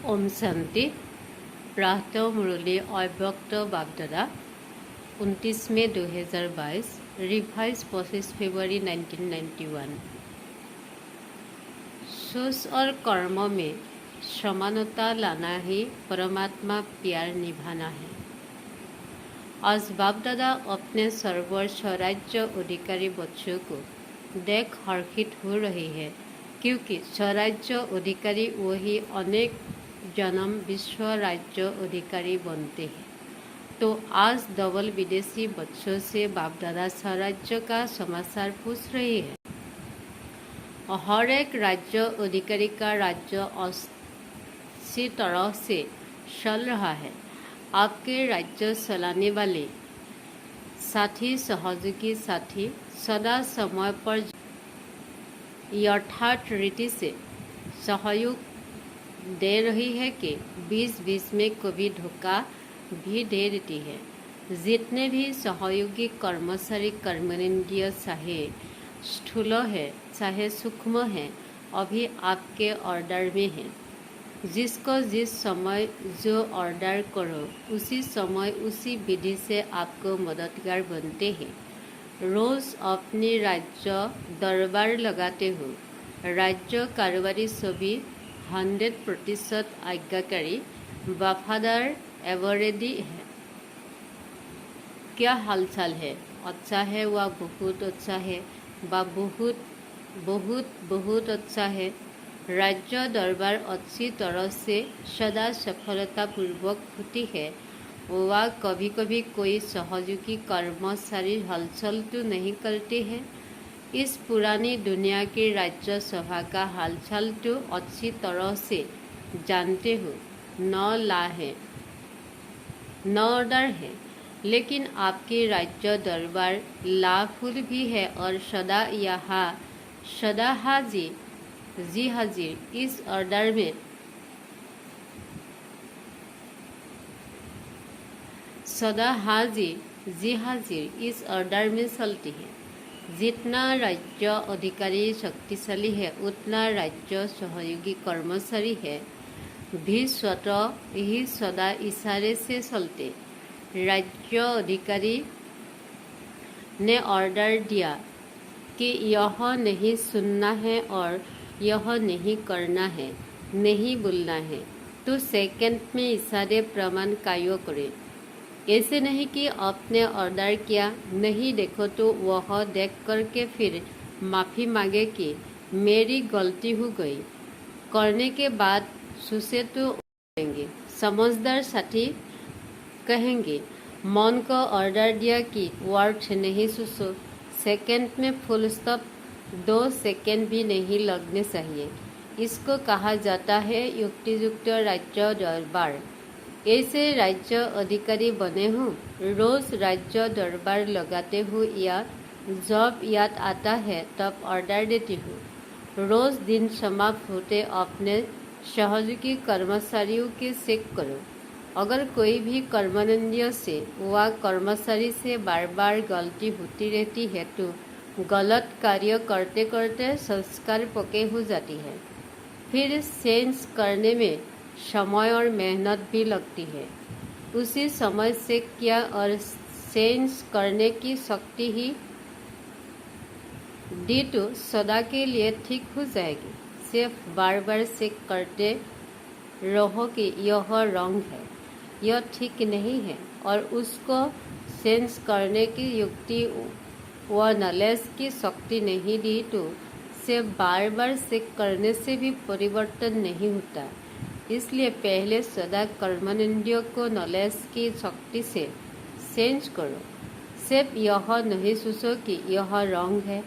ओम शांति। प्रातः मुरली अव्यक्त बापदादा 29 मई 2022, रिवाइज 25 फरवरी 1991। सोच और कर्म में समानता लाना ही परमात्मा प्यार निभाना है। आज बापदादा अपने सर्व स्वराज्य अधिकारी बच्चों को देख हर्षित हो रही है, क्योंकि स्वराज्य अधिकारी वही अनेक जन्म विश्व राज्य अधिकारी बनते हैं। तो आज डबल विदेशी बच्चों से बापदादा स्वराज्य का समाचार पूछ रही है। हर एक राज्य अधिकारी का राज्य अच्छी तरह से चल रहा है। आपके राज्य चलाने वाले साथी सहयोगी साथी सदा समय पर यथार्थ रीति से सहयोग दे रही है कि बीच बीच में कभी धोखा भी दे देती है। जितने भी सहयोगी कर्मचारी कर्मनिंद्रिय चाहे स्थूल है चाहे सूक्ष्म है, अभी आपके ऑर्डर में है। जिसको जिस समय जो ऑर्डर करो उसी समय उसी विधि से आपको मददगार बनते हैं। रोज अपनी राज्य दरबार लगाते हो। राज्य कारोबारी सभी 100% आज्ञाकारी वफादार एवरेडी है। क्या हालचाल है? अच्छा है व बहुत अच्छा है व बहुत बहुत बहुत अच्छा है। राज्य दरबार अच्छी तरह से सदा सफलतापूर्वक होती है व कभी कभी कोई सहयोगी कर्मचारी हलचल तो नहीं करते हैं। इस पुरानी दुनिया की राज्य सभा का हालचाल तो अच्छी तरह से जानते हो। 9 ला है, 9 ऑर्डर है, लेकिन आपकी राज्य दरबार लाफुल भी है और सदा यहाँ सदा हाजिर इस ऑर्डर में सदा हाजिर इस ऑर्डर में चलती है। जितना राज्य अधिकारी शक्तिशाली है उतना राज्य सहयोगी कर्मचारी है भी स्वतः ही सदा इशारे से चलते। राज्य अधिकारी ने ऑर्डर दिया कि यह नहीं सुनना है और यह नहीं करना है, नहीं बोलना है, तो सेकंड में इशारे प्रमाण कायो करे। ऐसे नहीं कि आपने ऑर्डर किया नहीं देखो तो वह देख करके फिर माफ़ी मांगे कि मेरी गलती हो गई। करने के बाद सुसे तो करेंगे। समझदार साथी कहेंगे मन को ऑर्डर दिया कि वर्ड नहीं सुसो, सेकंड में फुल स्टॉप 2 सेकंड भी नहीं लगने चाहिए। इसको कहा जाता है युक्तियुक्त राज्य दरबार। ऐसे राज्य अधिकारी बने हो। रोज राज्य दरबार लगाते हो या जब याद आता है तब ऑर्डर देती हो। रोज दिन समाप्त होते अपने सहयोगी कर्मचारियों के चेक करो। अगर कोई भी कर्मनिंद्रिय से व कर्मचारी से बार बार गलती होती रहती है तो गलत कार्य करते करते संस्कार पक्के हो जाती है। फिर चेंज करने में समय और मेहनत भी लगती है। उसी समय से किया और चेंज करने की शक्ति ही दी तो सदा के लिए ठीक हो जाएगी। सिर्फ बार बार चेक करते रहो कि यह रॉन्ग है, यह ठीक नहीं है और उसको चेंज करने की युक्ति व नॉलेज की शक्ति नहीं दी तो सिर्फ बार बार चेक करने से भी परिवर्तन नहीं होता। इसलिए पहले सदा कर्मनिंद्रियों को नॉलेज की शक्ति से चेंज करो। सिर्फ यह नहीं सोचो कि यह रॉन्ग है,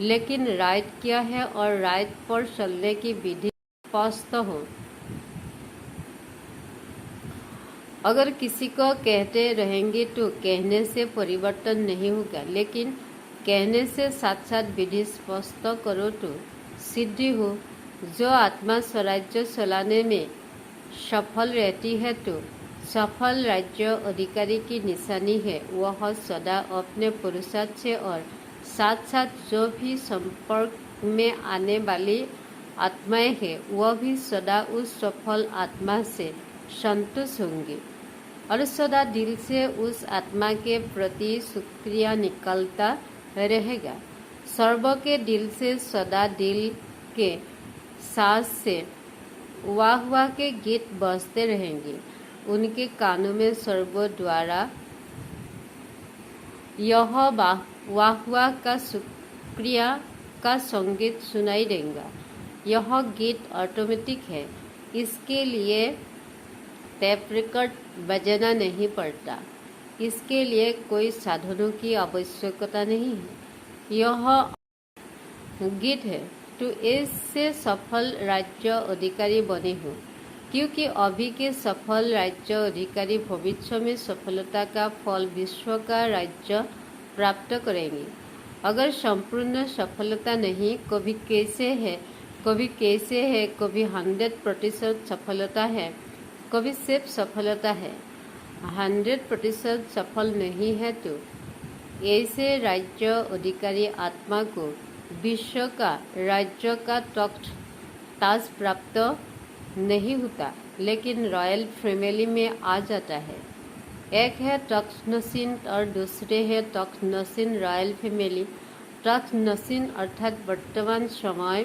लेकिन राइट क्या है और राइट पर चलने की विधि स्पष्ट हो। अगर किसी को कहते रहेंगे तो कहने से परिवर्तन नहीं होगा, लेकिन कहने से साथ साथ विधि स्पष्ट करो तो सिद्धि हो। जो आत्मा स्वराज्य चलाने में सफल रहती है तो सफल राज्य अधिकारी की निशानी है। वह सदा अपने पुरुषार्थ से और साथ साथ जो भी संपर्क में आने वाली आत्माएं हैं वह भी सदा उस सफल आत्मा से संतुष्ट होंगे और सदा दिल से उस आत्मा के प्रति शुक्रिया निकलता रहेगा। सर्व के दिल से सदा दिल के सांस से वाह वाह के गीत बजते रहेंगे। उनके कानों में सर्व द्वारा यह वाह वाह का शुक्रिया का संगीत सुनाई देगा। यह गीत ऑटोमेटिक है, इसके लिए टेप रिकॉर्ड बजाना नहीं पड़ता, इसके लिए कोई साधनों की आवश्यकता नहीं है। यह गीत है तो इससे सफल राज्य अधिकारी बने हो, क्योंकि अभी के सफल राज्य अधिकारी भविष्य में सफलता का फल विश्व का राज्य प्राप्त करेंगे। अगर संपूर्ण सफलता नहीं, कभी कैसे है, कभी 100% सफलता है, कभी सिर्फ सफलता है, 100% सफल नहीं है, तो ऐसे राज्य अधिकारी आत्मा को विश्व का राज्य का तख्त ताज प्राप्त नहीं होता, लेकिन रॉयल फैमिली में आ जाता है। एक है तख्त नसीन और दूसरे है तख्त नसीन रॉयल फैमिली। तख्त नसीन अर्थात वर्तमान समय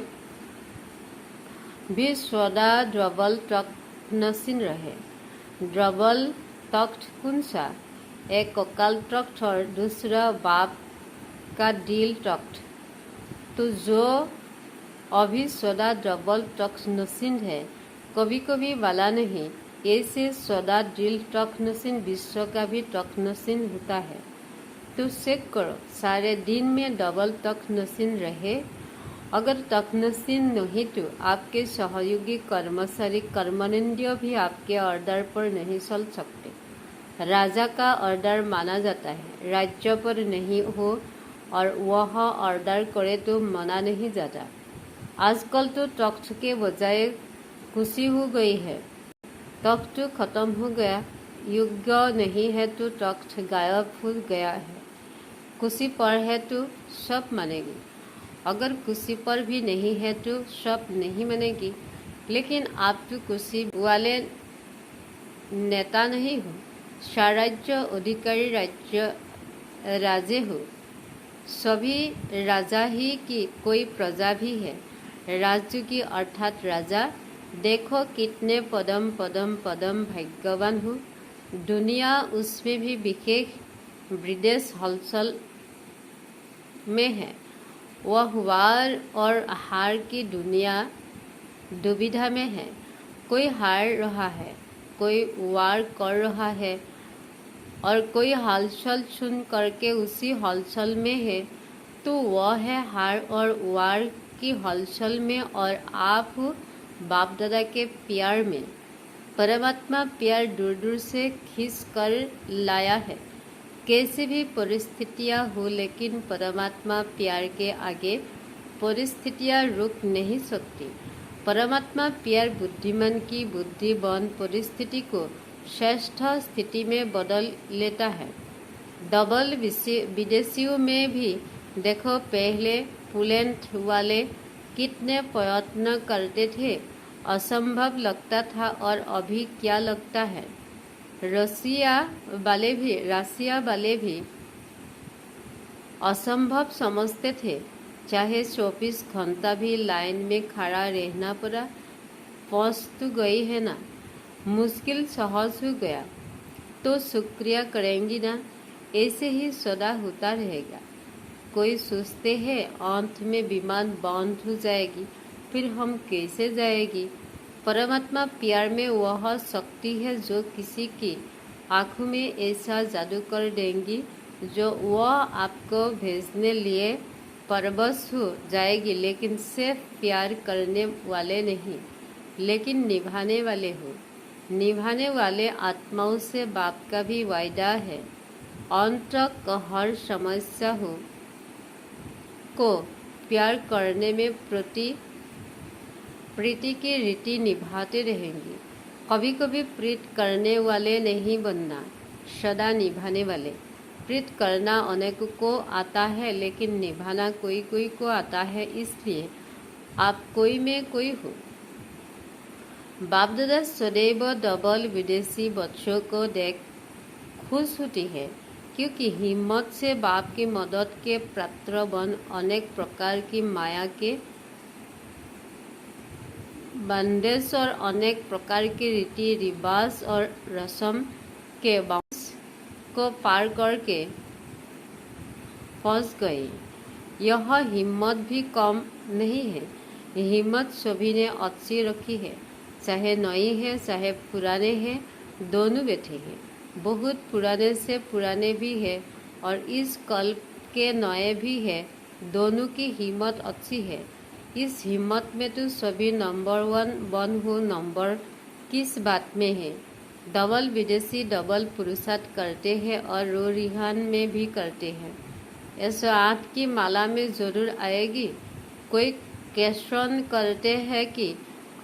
भी सदा डबल तख्त नसीन रहे। डबल तख्त कौन सा? एक अकाल तख्त और दूसरा बाप का दिल तख्त। तो जो अभी सदा डबल तख्त नसीन है, कभी कभी वाला नहीं, ऐसे सदा दिल तख्त नसीन विश्व का भी तख्त नसीन होता है। तो चेक करो, सारे दिन में डबल तख्त नसीन रहे। अगर तख्त नसीन नहीं तो आपके सहयोगी कर्मचारी कर्मनिंद्य भी आपके ऑर्डर पर नहीं चल सकते। राजा का ऑर्डर माना जाता है, राज्य पर नहीं हो और वह ऑर्डर करे तो माना नहीं जाता। आजकल तो तख्त के बजाय खुशी हो गई है। तख्त खत्म हो गया, युग नहीं है तो तख्त गायब हो गया है। खुशी पर है तो सब मानेगी, अगर खुशी पर भी नहीं है तो सब नहीं मानेगी। लेकिन आप तो खुशी वाले नेता नहीं हो, साम्राज्य अधिकारी राजे हो। सभी राजा ही की कोई प्रजा भी है, राजू की अर्थात राजा। देखो कितने पदम पदम पदम भाग्यवान हो। दुनिया उसमें भी विशेष विदेश हलचल में है। वह वार और हार की दुनिया दुविधा में है। कोई हार रहा है, कोई वार कर रहा है और कोई हलचल सुन करके उसी हलचल में है। तो वह है हार और वार की हलचल में और आप बाप दादा के प्यार में। परमात्मा प्यार दूर दूर से खींच कर लाया है। कैसी भी परिस्थितियाँ हो, लेकिन परमात्मा प्यार के आगे परिस्थितियाँ रुक नहीं सकती। परमात्मा प्यार बुद्धिमान की बुद्धिमान परिस्थिति को श्रेष्ठ स्थिति में बदल लेता है। डबल विदेशियों में भी देखो, पहले पोलैंड वाले कितने प्रयत्न करते थे, असंभव लगता था, और अभी क्या लगता है? रसिया वाले भी असंभव समझते थे, चाहे 24 घंटा भी लाइन में खड़ा रहना पड़ा। पहुंच तो गई है ना, मुश्किल सहज हो गया तो शुक्रिया करेंगी ना। ऐसे ही सदा होता रहेगा। कोई सोचते हैं अंत में विमान बंद हो जाएगी, फिर हम कैसे जाएगी? परमात्मा प्यार में वह शक्ति है जो किसी की आंखों में ऐसा जादू कर देंगी जो वह आपको भेजने लिए परवश हो जाएगी। लेकिन सिर्फ प्यार करने वाले नहीं, लेकिन निभाने वाले हो। निभाने वाले आत्माओं से बाप का भी वायदा है। अंत तक हर समस्या हो को प्यार करने में प्रीति की रीति निभाते रहेंगे। कभी कभी प्रीत करने वाले नहीं बनना, सदा निभाने वाले। प्रीत करना अनेकों को आता है, लेकिन निभाना कोई कोई को आता है। इसलिए आप कोई में कोई हो। बाप दादा सदैव डबल विदेशी बच्चों को देख खुश होती है, क्योंकि हिम्मत से बाप की मदद के पात्र बन अनेक प्रकार की माया के बंदेश और अनेक प्रकार के रीति रिवाज और रस्म के बांस को पार करके फंस गई। यह हिम्मत भी कम नहीं है। हिम्मत सभी ने अच्छी रखी है, चाहे नई है चाहे पुराने हैं, दोनों बैठे हैं। बहुत पुराने से पुराने भी है और इस कल्प के नए भी है, दोनों की हिम्मत अच्छी है। इस हिम्मत में तो सभी नंबर वन हो। नंबर किस बात में है? डबल विदेशी डबल पुरुषार्थ करते हैं और रो रिहान में भी करते हैं। 108 की माला में जरूर आएगी। कोई क्वेश्चन करते हैं कि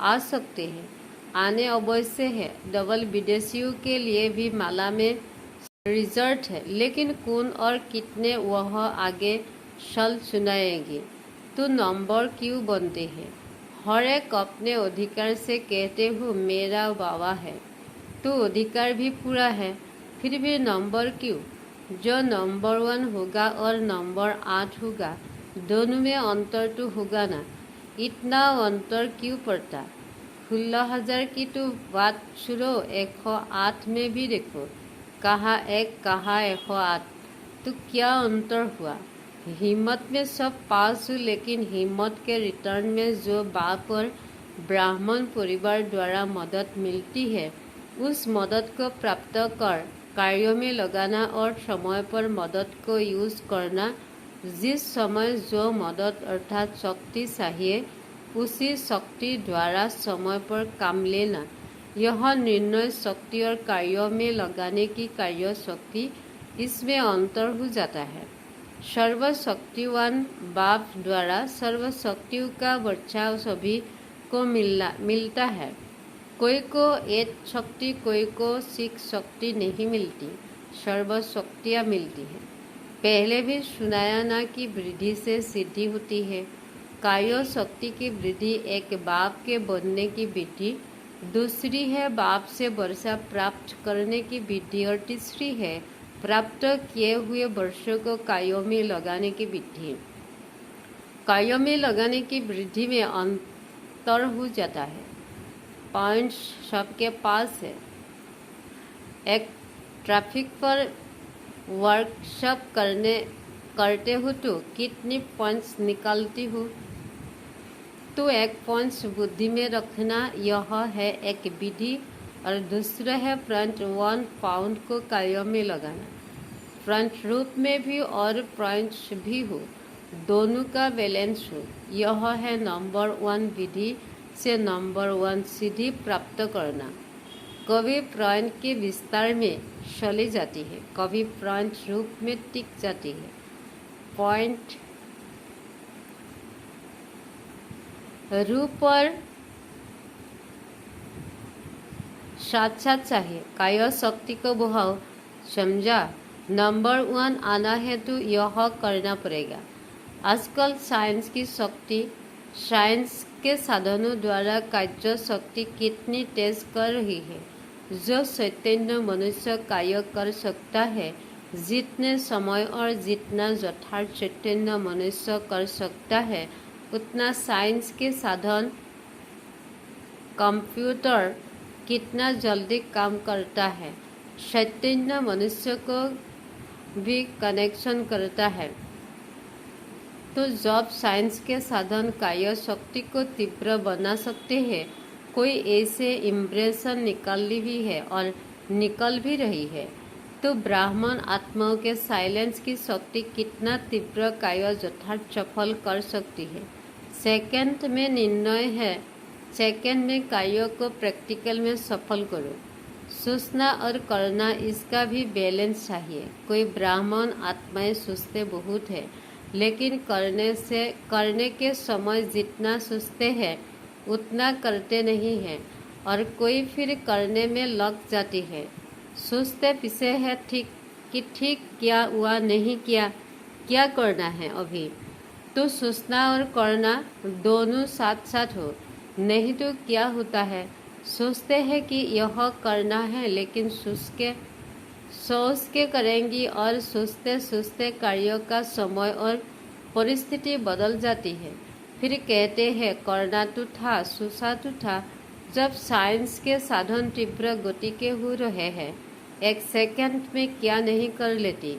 आ सकते हैं, आने अवश्य है। डबल विदेशियों के लिए भी माला में रिजल्ट है, लेकिन कौन और कितने वह आगे चल सुनाएंगे। तो नंबर क्यों बनते हैं? हर एक अपने अधिकार से कहते हो मेरा बाबा है, तो अधिकार भी पूरा है, फिर भी नंबर क्यों? जो नंबर 1 होगा और नंबर 8 होगा, दोनों में अंतर तो होगा ना। इतना अंतर क्यों पड़ता? 16,000 की तो बात छोड़ो, 108 में भी देखो, कहाँ 1 कहाँ 108, तो क्या अंतर हुआ? हिम्मत में सब पास हो, लेकिन हिम्मत के रिटर्न में जो बाप और ब्राह्मण परिवार द्वारा मदद मिलती है, उस मदद को प्राप्त कर कार्यों में लगाना और समय पर मदद को यूज करना। जिस समय जो मदद अर्थात शक्ति चाहिए, उसी शक्ति द्वारा समय पर काम लेना, यह निर्णय शक्ति और कार्यों में लगाने की कार्य शक्ति, इसमें अंतर हो जाता है। सर्वशक्तिवान बाप द्वारा सर्वशक्तियों का बर्ताव सभी को मिलता है। कोई को 8 शक्ति, कोई को 6 शक्ति नहीं मिलती, सर्वशक्तियाँ मिलती हैं। पहले भी सुनाया ना कि वृद्धि से सिद्धि होती है। कार्य शक्ति की वृद्धि एक बाप के बनने की वृद्धि, दूसरी है बाप से वर्षा प्राप्त करने की वृद्धि और तीसरी है प्राप्त किए हुए वर्षों को कार्यों में लगाने की वृद्धि। कार्यों में लगाने की वृद्धि में अंतर हो जाता है। पॉइंट्स सबके पास है। एक ट्रैफिक पर वर्कशॉप करते हो तो कितनी पॉइंट्स निकालती हो? तो एक पॉइंट्स बुद्धि में रखना, यह है एक विधि, और दूसरा है फ्रंट 1 पाउंड को कार्यों में लगाना। फ्रंट रूप में भी और पॉइंट्स भी हो, दोनों का बैलेंस हो। यह है नंबर 1 विधि से नंबर 1 सिद्धि प्राप्त करना। कभी पॉइंट के विस्तार में चली जाती है, कभी पॉइंट रूप में टिक जाती है। पॉइंट रूप और साथ साथ चाहिए। कार्य शक्ति को बढ़ाओ, समझा? नंबर 1 आना है तो यह करना पड़ेगा। आजकल साइंस की शक्ति, साइंस के साधनों द्वारा कार्य शक्ति कितनी तेज कर रही है। जो चैतन्य मनुष्य कार्य कर सकता है, जितने समय और जितना यथार्थ चैतन्य मनुष्य कर सकता है, उतना साइंस के साधन कंप्यूटर कितना जल्दी काम करता है। चैतन्य मनुष्य को भी कनेक्शन करता है। तो जब साइंस के साधन कार्य शक्ति को तीव्र बना सकते हैं, कोई ऐसे इम्प्रेशन निकाली भी है और निकल भी रही है, तो ब्राह्मण आत्माओं के साइलेंस की शक्ति कितना तीव्र कार्य यथार्थ सफल कर सकती है। सेकंड में निर्णय है, सेकंड में कार्यों को प्रैक्टिकल में सफल करो। सोचना और करना, इसका भी बैलेंस चाहिए। कोई ब्राह्मण आत्माएं सोचते बहुत है, लेकिन करने के समय जितना सोचते हैं उतना करते नहीं हैं, और कोई फिर करने में लग जाती है। सोचते पीछे है ठीक किया हुआ नहीं किया, क्या करना है अभी। तो सोचना और करना दोनों साथ साथ हो, नहीं तो क्या होता है, सोचते हैं कि यह करना है लेकिन सोच के करेंगी और सोचते सोचते कार्यों का समय और परिस्थिति बदल जाती है। फिर कहते हैं करना तो था, सोचा तो था। जब साइंस के साधन तीव्र गति के हो रहे हैं, एक सेकंड में क्या नहीं कर लेती।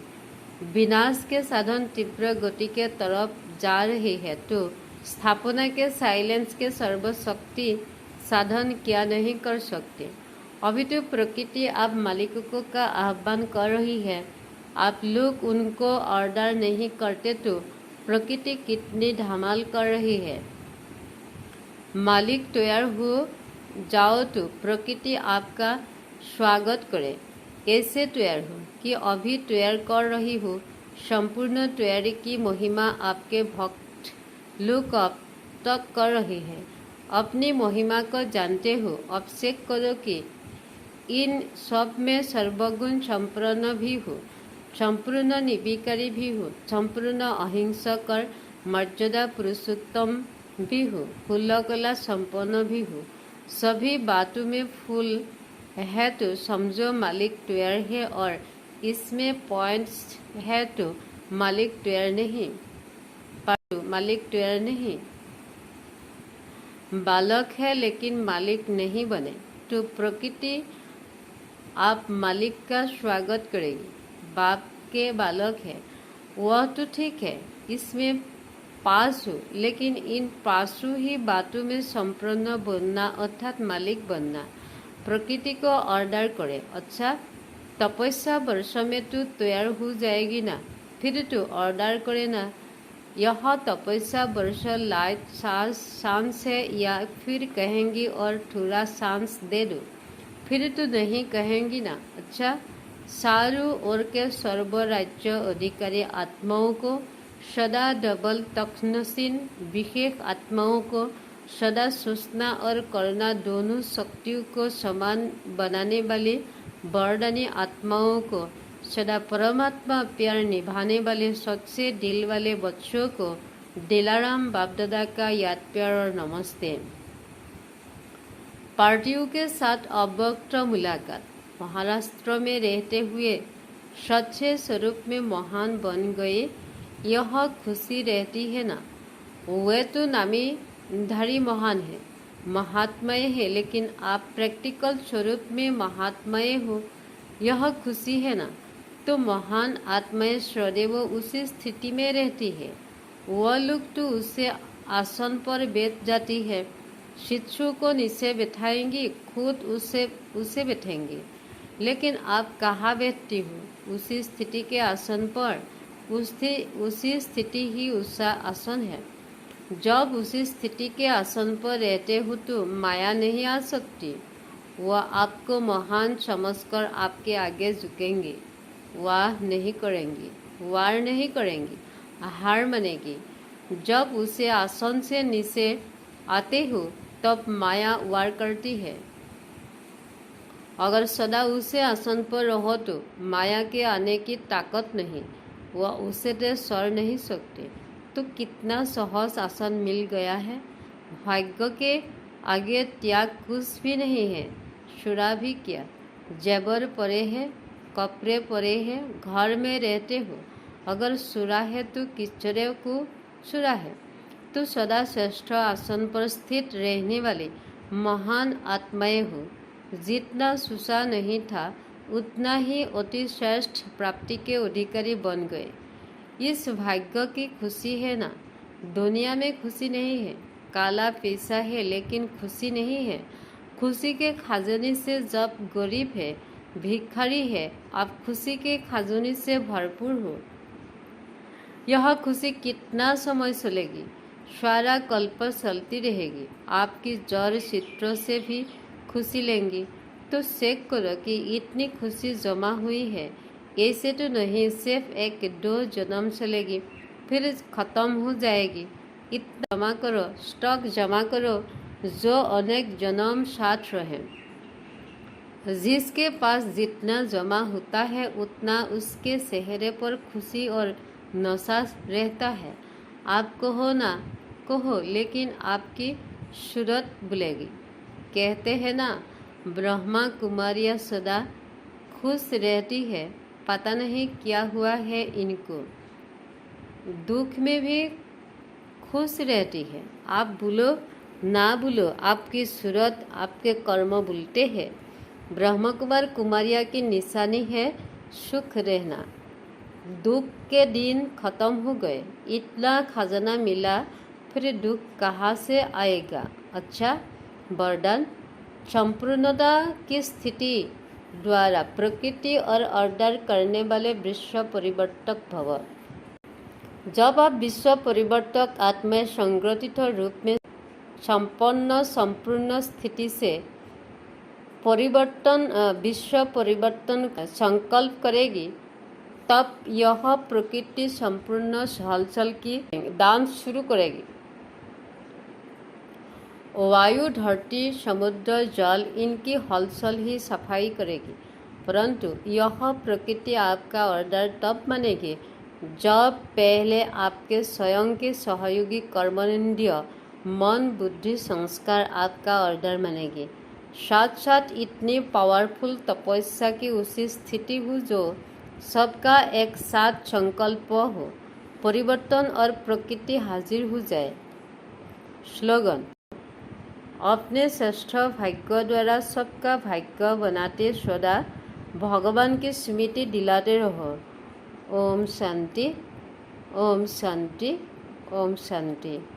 विनाश के साधन तीव्र गति के तरफ जा रही है तो स्थापना के साइलेंस के सर्वशक्ति साधन क्या नहीं कर सकते। अभी तो प्रकृति आप मालिकों का आह्वान कर रही है, आप लोग उनको ऑर्डर नहीं करते तो प्रकृति कितनी धमाल कर रही है। मालिक तैयार हो जाओ तो प्रकृति आपका स्वागत करे। ऐसे तैयार हो कि अभी तैयार कर रही हो। संपूर्ण तैयारी की महिमा आपके भक्त लोग अब तक कर रहे हैं। अपनी महिमा को जानते हो, अभिषेक करो कि इन सब में सर्वगुण संपन्न भी हो, संपूर्ण निर्विकारी भी हो, संपूर्ण अहिंसक और मर्यादा पुरुषोत्तम भी हो, फूल कला संपन्न भी हो। सभी बातों में फूल है तो समझो मालिक तैयार है, और इसमें पॉइंट्स है तो मालिक तैयार नहीं, मालिक तैयार नहीं। बालक है लेकिन मालिक नहीं बने तो प्रकृति आप मालिक का स्वागत करेगी। बाप के बालक है वह तो ठीक है, इसमें पास हो, लेकिन इन पासों ही बातों में संपूर्ण बनना अर्थात मालिक बनना। प्रकृति को ऑर्डर करे, अच्छा तपस्या वर्ष में तो तैयार हो जाएगी ना, फिर तो ऑर्डर करे ना। यह तपस्या वर्ष लाइट सांस है, या फिर कहेंगी और थोड़ा सांस दे दो, फिर तो नहीं कहेंगी ना। अच्छा चारों ओर के सर्व राज्य अधिकारी आत्माओं को सदा डबल तखनसीन विशेष आत्माओं को सदा सोचना और करना दोनों शक्तियों को समान बनाने वाले वरदानी आत्माओं को सदा परमात्मा प्यार निभाने वाले सच्चे दिल वाले बच्चों को दिलाराम बापदादा का याद प्यार और नमस्ते। पार्टियों के साथ अव्यक्त मुलाकात। महाराष्ट्र में रहते हुए सच्चे स्वरूप में महान बन गए, यह खुशी रहती है ना। वे तो नामी धारी महान है, महात्माएं है, लेकिन आप प्रैक्टिकल स्वरूप में महात्माएं हो, यह खुशी है ना। तो महान आत्माएं सदैव उसी स्थिति में रहती है। वह लोग तो उसे आसन पर बैठ जाती है, शिक्षु को नीचे बैठाएंगी, खुद उसे बैठेंगी। लेकिन आप कहाँ बैठती हो? उसी स्थिति के आसन पर। उसी स्थिति ही उसका आसन है। जब उसी स्थिति के आसन पर रहते हो तो माया नहीं आ सकती। वह आपको महान समझकर आपके आगे झुकेंगे, वार नहीं करेंगी, हार मानेगी। जब उसे आसन से नीचे आते हो तब माया वार करती है। अगर सदा उसे आसन पर रहो तो माया के आने की ताकत नहीं, वह उसे दे सर नहीं सकते। तो कितना सहज आसन मिल गया है। भाग्य के आगे त्याग कुछ भी नहीं है। शुरा भी क्या, जेबर परे है, कपड़े परे है, घर में रहते हो, अगर सुरा है तो किचरे को सुरा है। तो सदा श्रेष्ठ आसन पर स्थित रहने वाले महान आत्माएं हो। जितना सुसा नहीं था उतना ही अति श्रेष्ठ प्राप्ति के अधिकारी बन गए। इस भाग्य की खुशी है ना। दुनिया में खुशी नहीं है, काला पैसा है लेकिन खुशी नहीं है। खुशी के खजाने से जब गरीब है, भिखारी है, आप खुशी के खजाने से भरपूर हो। यह खुशी कितना समय चलेगी? सारा कल्प चलती रहेगी। आपकी जड़ चित्रों से भी खुशी लेंगी तो चेक करो कि इतनी खुशी जमा हुई है। ऐसे तो नहीं सिर्फ 1-2 जन्म चलेगी फिर खत्म हो जाएगी। इतना जमा करो, स्टॉक जमा करो जो अनेक जन्म साथ रहे। जिसके पास जितना जमा होता है उतना उसके चेहरे पर खुशी और नशा रहता है। आप कहो ना कहो, लेकिन आपकी सूरत भूलेगी। कहते हैं ना, ब्रह्मा कुमारियाँ सदा खुश रहती है, पता नहीं क्या हुआ है इनको, दुख में भी खुश रहती है। आप भूलो ना भूलो, आपकी सूरत आपके कर्म भूलते हैं। ब्रह्म कुमार कुमारिया की निशानी है सुख रहना। दुख के दिन खत्म हो गए, इतना खजाना मिला, फिर दुख कहाँ से आएगा। अच्छा, वरदान संपूर्णता की स्थिति द्वारा प्रकृति और ऑर्डर करने वाले विश्व परिवर्तक भव। जब आप विश्व परिवर्तक आत्मा संग्रथित रूप में संपन्न संपूर्ण स्थिति से परिवर्तन विश्व परिवर्तन संकल्प करेगी, तब यह प्रकृति संपूर्ण हलचल की डांस शुरू करेगी। वायु, धरती, समुद्र, जल, इनकी हलचल ही सफाई करेगी। परंतु यह प्रकृति आपका ऑर्डर तब मानेगी जब पहले आपके स्वयं के सहयोगी कर्मेंद्रिय मन, बुद्धि, संस्कार आपका ऑर्डर मानेगी। साथ साथ इतनी पावरफुल तपस्या की उसी स्थिति हो जो सबका एक साथ संकल्प हो, परिवर्तन और प्रकृति हाजिर हो जाए। स्लोगन: अपने श्रेष्ठ भाग्य द्वारा सबका भाग्य बनाते सदा भगवान की स्मृति दिलाते रहो। ओम शांति, ओम शांति, ओम शांति।